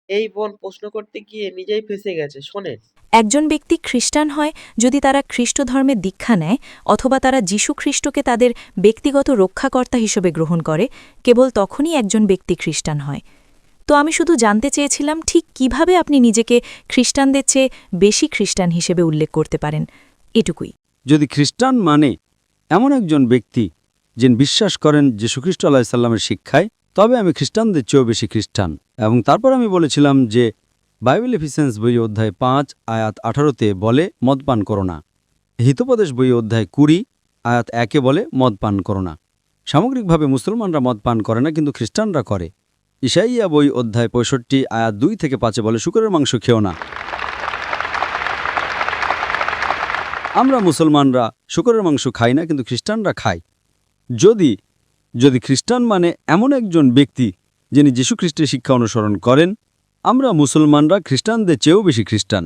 এই বোন প্রশ্ন করতে গিয়ে নিজেই ফেঁসে গেছে, শোনেন। একজন ব্যক্তি খ্রিস্টান হয় যদি তারা খ্রিস্ট ধর্মের দীক্ষা নেয় অথবা তারা যীশু খ্রিস্টকে তাদের ব্যক্তিগত রক্ষাকর্তা হিসেবে গ্রহণ করে, কেবল তখনই একজন ব্যক্তি খ্রিস্টান হয়। তো আমি শুধু জানতে চেয়েছিলাম ঠিক কিভাবে আপনি নিজেকে খ্রিস্টানদের চেয়ে বেশি খ্রিস্টান হিসেবে উল্লেখ করতে পারেন, এটুকুই। যদি খ্রিস্টান মানে এমন একজন ব্যক্তি যিনি বিশ্বাস করেন যীশুখ্রিস্ট আলাইহিস সালামের শিক্ষায়, তবে আমি খ্রিস্টানদের চেয়েও বেশি খ্রিস্টান। এবং তারপর আমি বলেছিলাম যে বাইবেল এফিসিয়েন্স বই অধ্যায় 5 আয়াত 18-তে বলে মদ পান করো না। হিতোপদেশ বই অধ্যায় 20 আয়াত 1-এ বলে মদ পান করো না। সামগ্রিকভাবে মুসলমানরা মদ পান করে না, কিন্তু খ্রিস্টানরা করে। ইসাইয়া বই অধ্যায় 65 আয়াত 2 থেকে 5-এ বলে শূকরের মাংস খেও না। আমরা মুসলমানরা শূকরের মাংস খাই না, কিন্তু খ্রিস্টানরা খায়। যদি যদি খ্রিস্টান মানে এমন একজন ব্যক্তি যিনি যীশুখ্রিস্টের শিক্ষা অনুসরণ করেন, আমরা মুসলমানরা খ্রিস্টানদের চেয়েও বেশি খ্রিস্টান।